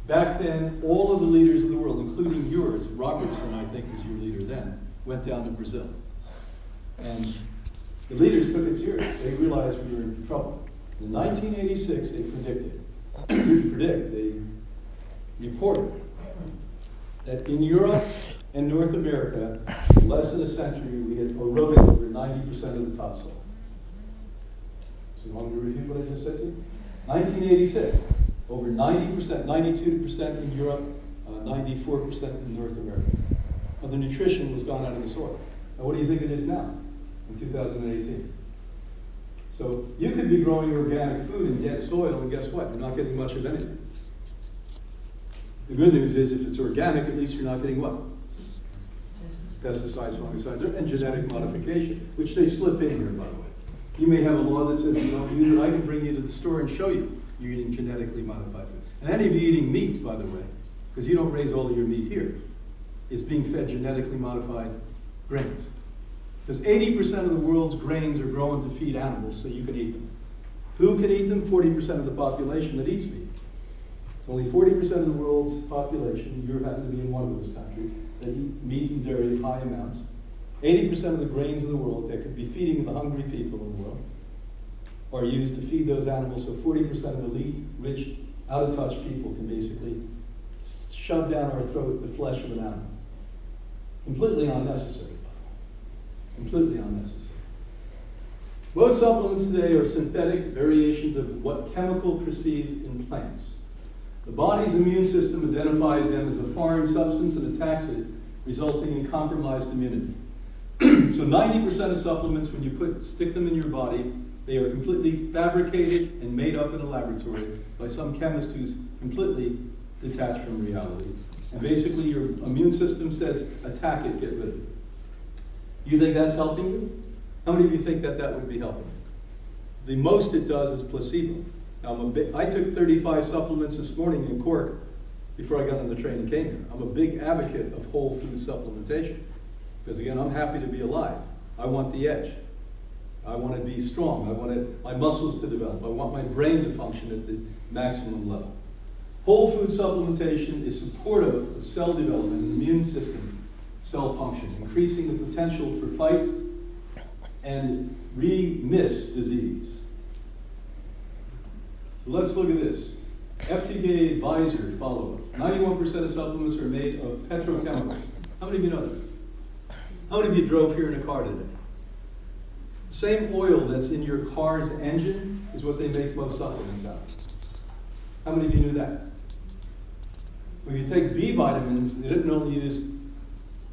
Back then, all of the leaders of the world, including yours, Robertson, I think, was your leader then, went down to Brazil. And the leaders took it serious. They realized we were in trouble. In 1986, they they reported that in Europe and North America, in less than a century, we had eroded over 90% of the topsoil. So you want me to review what I just said to you? 1986, over 90%, 92% in Europe, 94% in North America. Well, the nutrition was gone out of the soil. Now what do you think it is now, in 2018? So you could be growing organic food in dead soil, and guess what? You're not getting much of anything. The good news is, if it's organic, at least you're not getting what? Pesticides, fungicides, and genetic modification, which they slip in here, by the way. You may have a law that says you don't use it. I can bring you to the store and show you you're eating genetically modified food. And any of you eating meat, by the way, because you don't raise all of your meat here, is being fed genetically modified grains. Because 80% of the world's grains are grown to feed animals, so you can eat them. Who can eat them? 40% of the population that eats meat. It's only 40% of the world's population, you happen to be in one of those countries, that eat meat and dairy in high amounts. 80% of the grains in the world that could be feeding the hungry people in the world are used to feed those animals, so 40% of elite, rich, out-of-touch people can basically shove down our throat the flesh of an animal. Completely unnecessary. Completely unnecessary. Most supplements today are synthetic variations of what chemical perceived in plants. The body's immune system identifies them as a foreign substance and attacks it, resulting in compromised immunity. So 90% of supplements, when you stick them in your body, they are completely fabricated and made up in a laboratory by some chemist who's completely detached from reality. And basically your immune system says, attack it, get rid of it. You think that's helping you? How many of you think that that would be helping? The most it does is placebo. Now, I took 35 supplements this morning in Cork before I got on the train and came here. I'm a big advocate of whole food supplementation because, again, I'm happy to be alive. I want the edge. I want to be strong. I want my muscles to develop. I want my brain to function at the maximum level. Whole food supplementation is supportive of cell development and immune system cell function, increasing the potential for fight and remiss disease. So let's look at this. FDA advisor follow-up. 91% of supplements are made of petrochemicals. How many of you know that? How many of you drove here in a car today? The same oil that's in your car's engine is what they make most supplements out of. How many of you knew that? When you take B vitamins, they didn't only use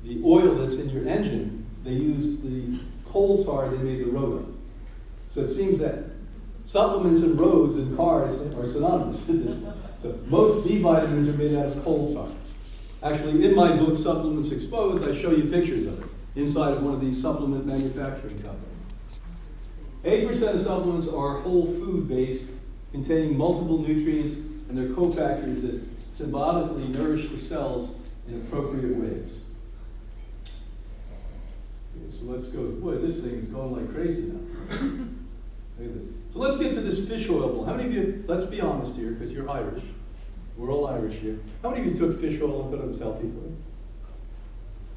the oil that's in your engine, they use the coal tar they made the road of. So it seems that supplements and roads and cars are synonymous to this. So most B vitamins are made out of coal tar. Actually, in my book, Supplements Exposed, I show you pictures of it inside of one of these supplement manufacturing companies. 8% of supplements are whole food based, containing multiple nutrients, and they're cofactors that symbiotically nourish the cells in appropriate ways. Okay, so let's go. Boy, this thing is going like crazy now. Look at this. So let's get to this fish oil bowl. How many of you, let's be honest here, because you're Irish. We're all Irish here. How many of you took fish oil and thought it was healthy for you?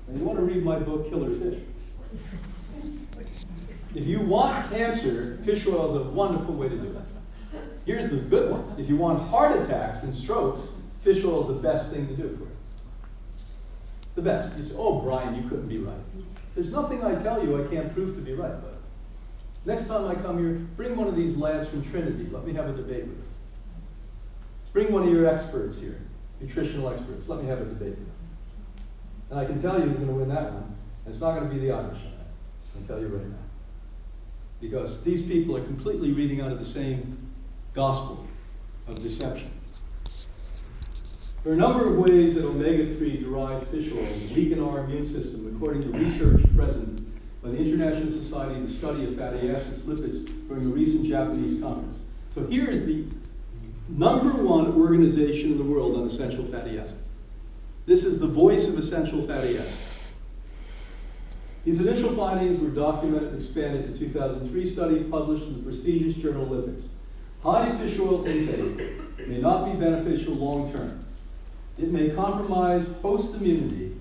And you want to read my book, Killer Fish. If you want cancer, fish oil is a wonderful way to do it. Here's the good one. If you want heart attacks and strokes, fish oil is the best thing to do for you. The best. You say, oh, Brian, you couldn't be right. There's nothing I tell you I can't prove to be right, but next time I come here, bring one of these lads from Trinity. Let me have a debate with them. Bring one of your experts here, nutritional experts. Let me have a debate with them. And I can tell you who's going to win that one. And it's not going to be the Irish. I can tell you right now. Because these people are completely reading out of the same gospel of deception. There are a number of ways that omega-3 derived fish oils weaken our immune system, according to research present by the International Society of the Study of Fatty Acids Lipids during a recent Japanese conference. So here is the #1 organization in the world on essential fatty acids. This is the voice of essential fatty acids. These initial findings were documented and expanded in a 2003 study published in the prestigious journal Lipids. High fish oil intake may not be beneficial long term, It may compromise host immunity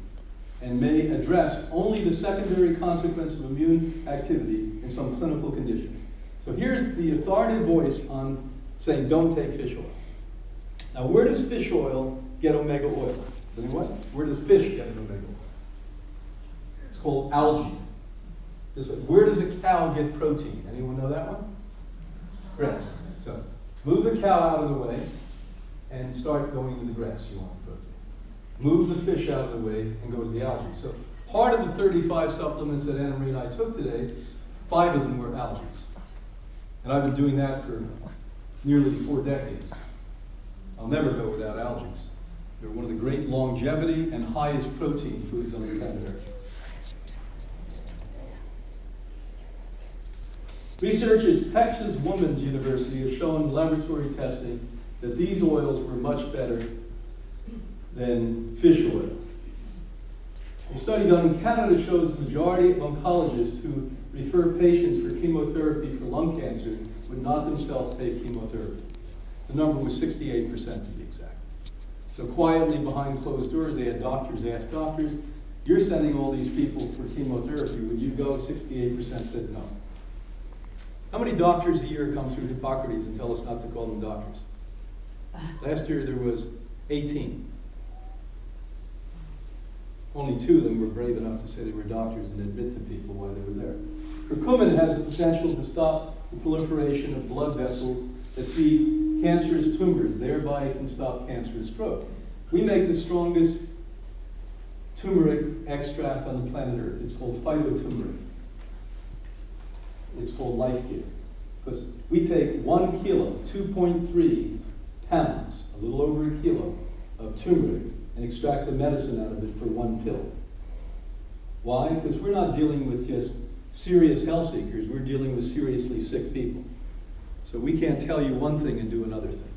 and may address only the secondary consequence of immune activity in some clinical conditions. So here's the authoritative voice on saying don't take fish oil. Now, where does fish oil get omega oil? Does anyone? Where does fish get an omega oil? It's called algae. Where does a cow get protein? Anyone know that one? Grass. So move the cow out of the way and start going to the grass you want protein. Move the fish out of the way and go to the algae. So part of the 35 supplements that Anna Marie and I took today, 5 of them were algae. And I've been doing that for nearly 4 decades. I'll never go without algae. They're one of the great longevity and highest protein foods on the planet Earth. Researchers at Texas Women's University have shown in laboratory testing that these oils were much better than fish oil. A study done in Canada shows the majority of oncologists who refer patients for chemotherapy for lung cancer would not themselves take chemotherapy. The number was 68% to be exact. So quietly behind closed doors, they had doctors ask doctors, you're sending all these people for chemotherapy, would you go? 68% said no. How many doctors a year come through Hippocrates and tell us not to call them doctors? Last year there was 18. Only 2 of them were brave enough to say they were doctors and admit to people why they were there. Curcumin has the potential to stop the proliferation of blood vessels that feed cancerous tumors. Thereby it can stop cancerous growth. We make the strongest turmeric extract on the planet Earth. It's called phytoturmeric. It's called Life Giver. Because we take 1 kilo, 2.3 pounds, a little over a kilo of turmeric, and extract the medicine out of it for 1 pill. Why? Because we're not dealing with just serious health seekers, we're dealing with seriously sick people. So we can't tell you one thing and do another thing.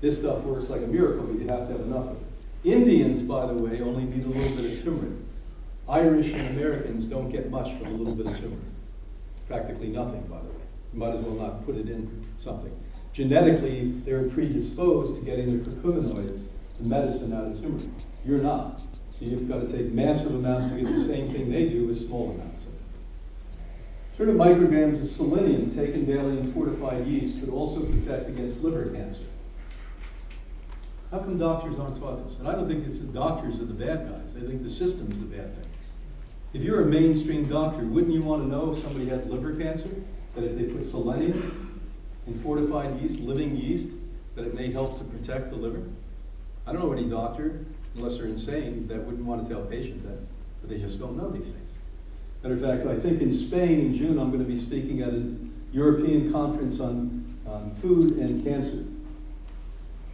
This stuff works like a miracle, but you have to have enough of it. Indians, by the way, only need a little bit of turmeric. Irish and Americans don't get much from a little bit of turmeric. Practically nothing, by the way. You might as well not put it in something. Genetically, they're predisposed to getting the curcuminoids, the medicine out of turmeric. You're not. So you've got to take massive amounts to get the same thing they do with small amounts of it. 30 micrograms of selenium taken daily in fortified yeast could also protect against liver cancer. How come doctors aren't taught this? And I don't think it's the doctors are the bad guys. I think the system's the bad thing. If you're a mainstream doctor, wouldn't you want to know if somebody had liver cancer? That if they put selenium in fortified yeast, living yeast, that it may help to protect the liver? I don't know any doctor, unless they're insane, that wouldn't want to tell a patient that, but they just don't know these things. Matter of fact, I think in Spain in June, I'm going to be speaking at a European conference on food and cancer.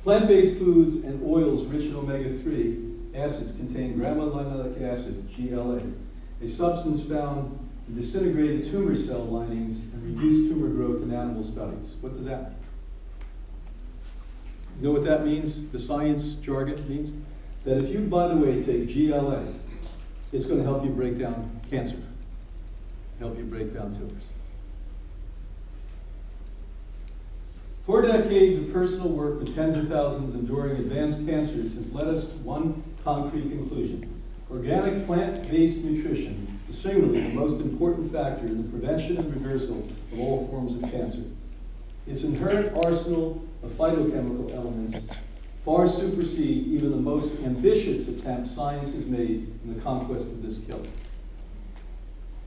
Plant-based foods and oils rich in omega-3 acids contain gamma-linolenic acid, GLA, a substance found in disintegrated tumor cell linings and reduced tumor growth in animal studies. What does that mean? You know what that means? The science jargon means that if you, by the way, take GLA, it's going to help you break down cancer, help you break down tumors. 4 decades of personal work with tens of thousands enduring advanced cancers has led us to one concrete conclusion. Organic plant-based nutrition is singularly the most important factor in the prevention and reversal of all forms of cancer. Its inherent arsenal of phytochemical elements far supersede even the most ambitious attempts science has made in the conquest of this killer.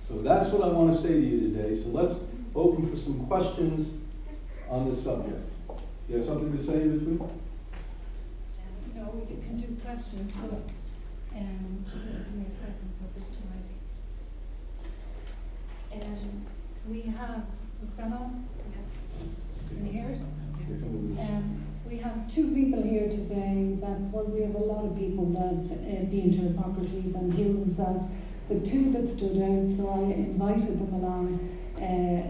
So that's what I want to say to you today. So let's open for some questions on this subject. You have something to say in between? No, we can do questions, but just give me a second for this tonight. We have, is that on? Can you hear it? We have 2 people here today that, well, we have a lot of people that have been to Hippocrates and healed themselves, but 2 that stood out, so I invited them along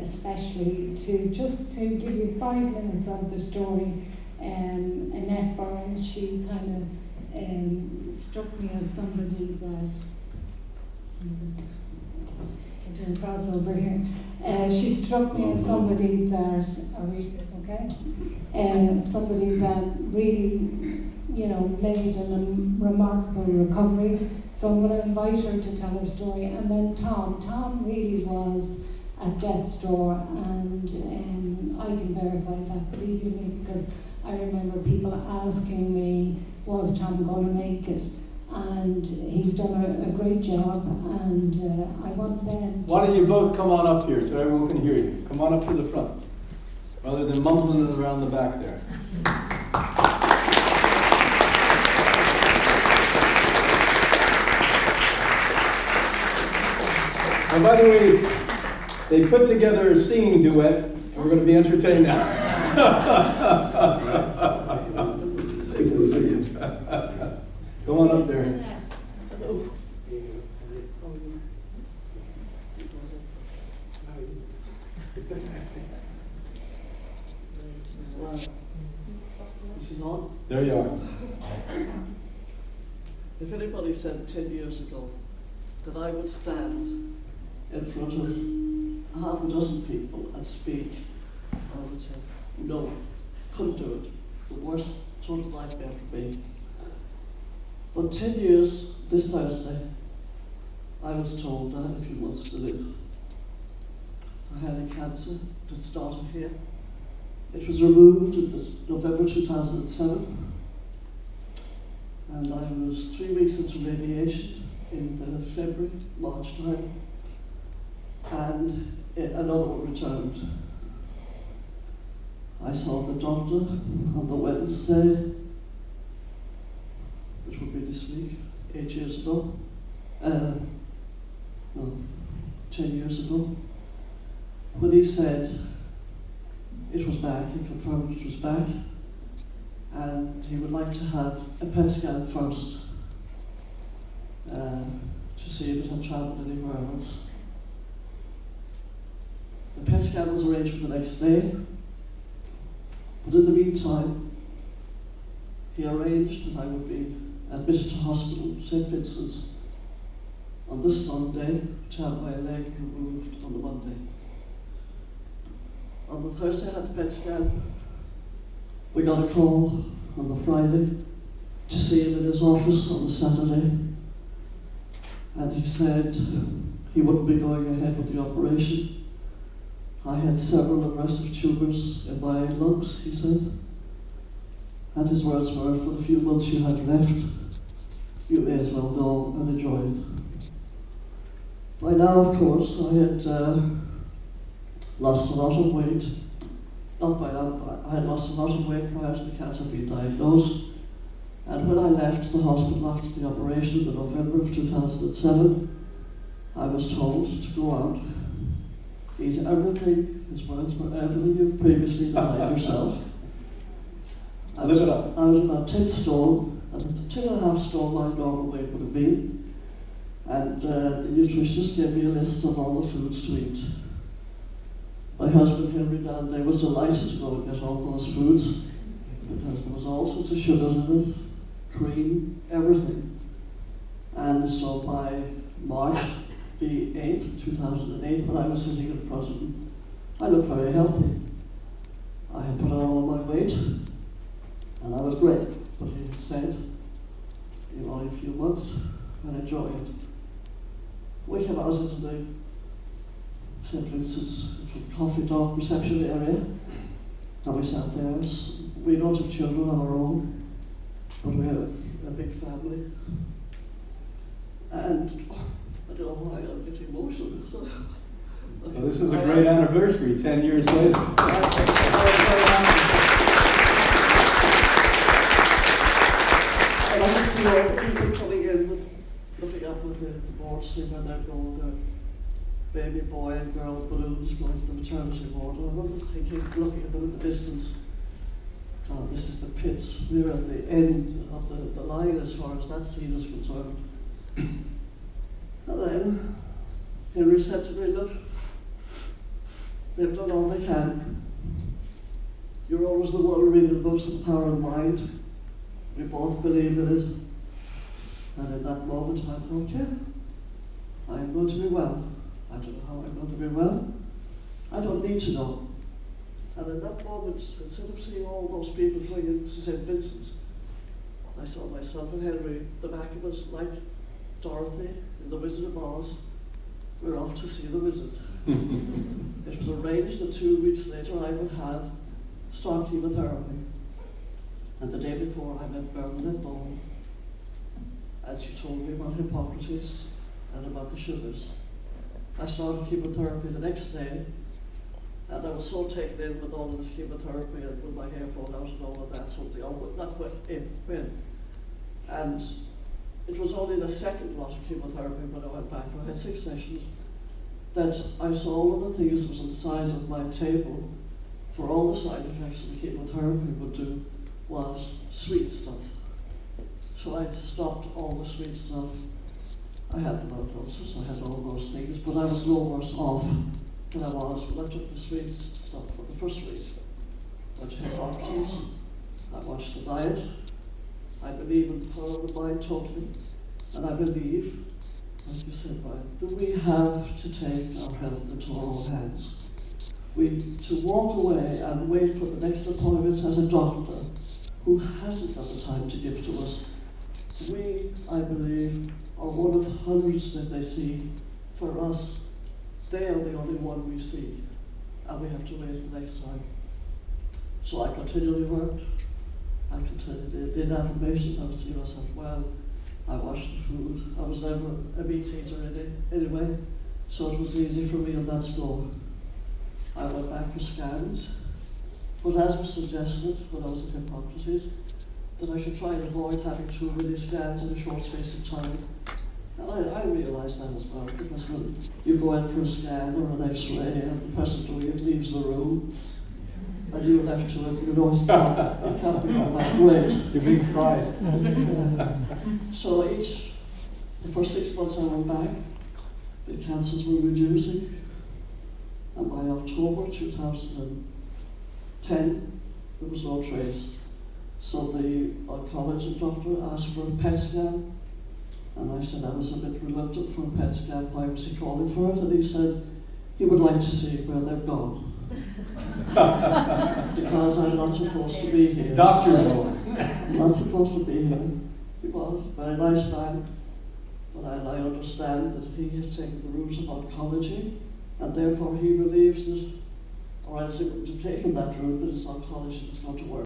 especially to give you 5 minutes of the story. Annette Burns, she kind of struck me as somebody that, I'm doing crossover here. She struck me as somebody that, are we okay? Somebody that really made a remarkable recovery. So I'm going to invite her to tell her story. And then Tom really was at death's door, and I can verify that, believe you me, because I remember people asking me, was Tom going to make it? And he's done a great job, and I want them to... Why don't you both come on up here so everyone can hear you? Come on up to the front, rather than mumbling it around the back there. And by the way, they put together a singing duet, and we're going to be entertained now. Good to see you. Go on up there. This is on. There you are. If anybody said 10 years ago that I would stand in front of half a dozen people and speak, I would say, no, couldn't do it. The worst sort of nightmare for me. But 10 years, this Thursday, I was told I had a few months to live. I had a cancer that started here. It was removed in November 2007. And I was 3 weeks into radiation in the February, March time. And another one returned. I saw the doctor on the Wednesday, which would be this week, 8 years ago. 10 years ago. When he said it was back, he confirmed it was back, and he would like to have a PET scan first to see if it had travelled anywhere else. The PET scan was arranged for the next day, but in the meantime, he arranged that I would be admitted to hospital, St. Vincent's, on this Sunday to have my leg removed on the Monday. On the Thursday I had the PET scan. We got a call on the Friday to see him in his office on the Saturday, and he said he wouldn't be going ahead with the operation. I had several aggressive tumours in my lungs, he said, and his words were, for the few months you have left, you may as well go and enjoy it. By now, of course, I had lost a lot of weight. Not by now, but I had lost a lot of weight prior to the cancer being diagnosed. And when I left the hospital after the operation in November of 2007, I was told to go out, eat everything, his words were, everything you've previously denied yourself. I was about 10 stone, and 2.5 stone my normal weight would have been. And the nutritionist gave me a list of all the foods to eat. My husband Henry down there was delighted to go and get all those foods, because there was all sorts of sugars in it, cream, everything. And so by March the 8th, 2008, when I was sitting in front of him, I looked very healthy. I had put on all my weight, and I was great. But he said, in only a few months, and enjoy it. We came out into the St. Vincent's coffee dog reception area, and we sat there. We don't have children of our own, but we have a big family. And I don't know why I'm getting emotional. Well, this is a great anniversary, 10 years later. And I can see all the people coming in, looking up at the board to see when they're going, their baby boy and girl balloons going to the maternity ward. And I remember thinking, looking at them in the distance, oh, this is the pits. We're at the end of the line as far as that scene is concerned. And then Henry said to me, look, they've done all they can. You're always the one reading the books of the power of the mind. We both believe in it. And in that moment I thought, yeah, I'm going to be well. I don't know how I'm going to be well. I don't need to know. And in that moment, instead of seeing all those people going into St. Vincent's, I saw myself and Henry, the back of us, like Dorothy in The Wizard of Oz. We're off to see the wizard. It was arranged that 2 weeks later I would have start chemotherapy. And the day before I met Bernadette Bone, and she told me about Hippocrates and about the sugars. I started chemotherapy the next day, and I was so taken in with all of this chemotherapy and with my hair falling out and all of that, so not when. And it was only the second lot of chemotherapy when I went back, for I had 6 sessions, that I saw one of the things that was on the side of my table for all the side effects that the chemotherapy would do was sweet stuff. So I stopped all the sweet stuff. I had the blood ulcers, I had all those things, but I was no worse off than I was when I took the sweet stuff for the first week. I went to Hippocrates, I watched the diet, I believe in the power of the mind totally, and I believe, like you said, Brian, that we have to take our health into our own hands. To walk away and wait for the next appointment as a doctor who hasn't got the time to give to us. We, I believe, are one of hundreds that they see. For us, they are the only one we see, and we have to wait the next time. So I continually worked. I continually did affirmations. I would see myself well. I watched the food. I was never a meat eater anyway, so it was easy for me on that score. I went back for scans, but as was suggested when I was at Hippocrates, that I should try and avoid having too many scans in a short space of time. And I realised that as well, because when you go in for a scan or an x-ray and the person doing it leaves the room, and you're left to it, you know it can't be all that great. You're being fried. So the first 6 months I went back, the cancers were reducing. And by October 2010, there was no trace. So the oncology doctor asked for a PET scan, and I said I was a bit reluctant for a PET scan. Why was he calling for it? And he said he would like to see where they've gone. Because I'm not supposed to be here. Doctor's I'm not supposed to be here. He was a very nice man, but I understand that he has taken the route of oncology, and therefore he believes that, or else he wouldn't have taken that route, that it's oncology that's going to work.